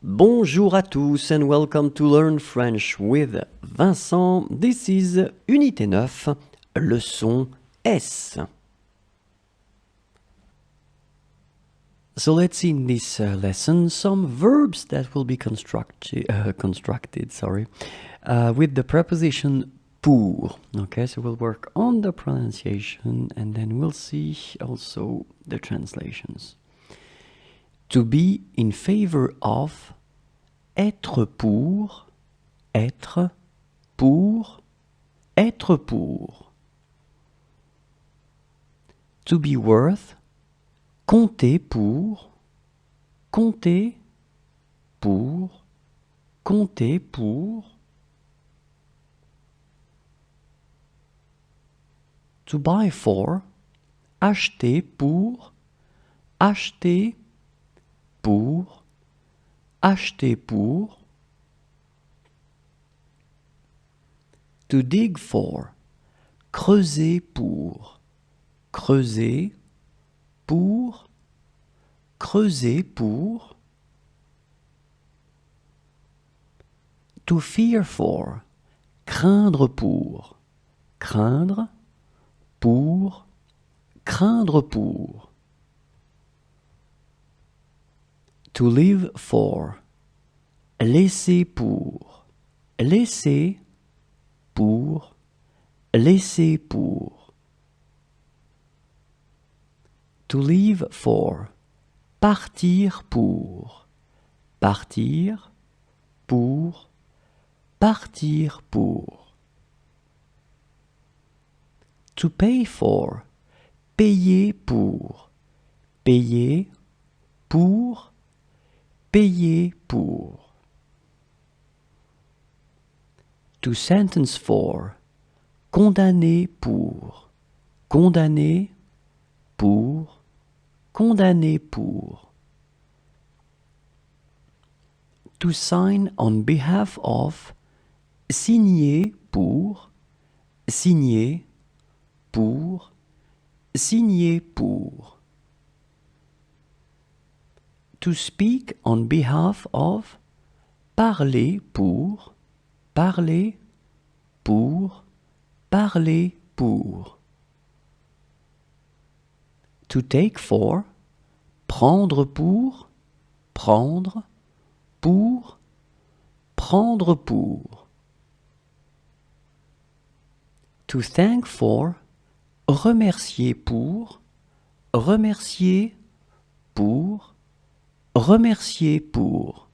Bonjour à tous and welcome to Learn French with Vincent. This is Unité 9, leçon S. So let's see in this lesson some verbs that will be constructed with the preposition pour. Okay, so we'll work on the pronunciation and then we'll see also the translations. To be in favor of, être pour, être pour, être pour. To be worth, compter pour, compter pour, compter pour. To buy for, acheter pour, acheter pour, acheter pour. To dig for, creuser pour, creuser pour, creuser pour. To fear for, craindre pour, craindre pour, craindre pour. To live for, laisser pour, laisser pour, laisser pour. To leave for, partir pour, partir pour, partir pour. To pay for, payer pour, payer pour, payer pour. To sentence for, condamner pour, condamner pour, condamner pour. To sign on behalf of, signer pour, signer pour, signer pour. To speak on behalf of, parler pour, parler pour, parler pour. To take for, prendre pour, prendre pour, prendre pour. To thank for, remercier pour, remercier pour, remercier pour.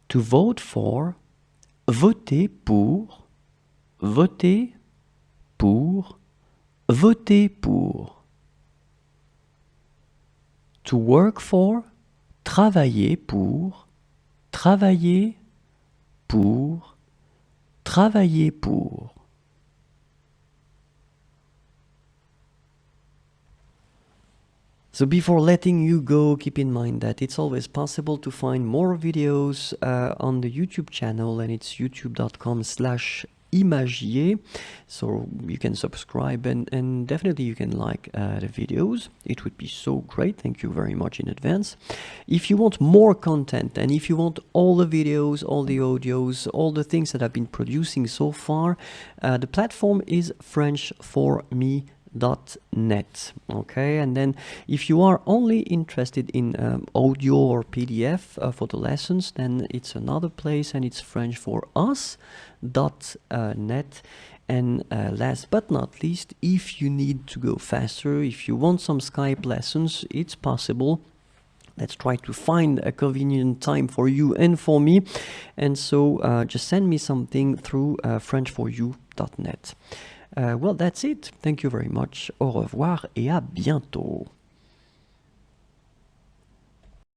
To vote for, voter pour, voter pour, voter pour. To work for, travailler pour, travailler pour, travailler pour. So before letting you go, keep in mind that it's always possible to find more videos on the YouTube channel, and it's youtube.com/imagier. So you can subscribe and definitely you can like the videos. It would be so great. Thank you very much in advance. If you want more content and if you want all the videos, all the audios, all the things that I've been producing so far, the platform is frenchforme.net. Okay, and then if you are only interested in audio or PDF for the lessons, then it's another place, and it's frenchforus.net. And last but not least, if you need to go faster, if you want some Skype lessons, it's possible. Let's try to find a convenient time for you and for me. And so just send me something through frenchforyou.net. Well, that's it. Thank you very much. Au revoir et à bientôt.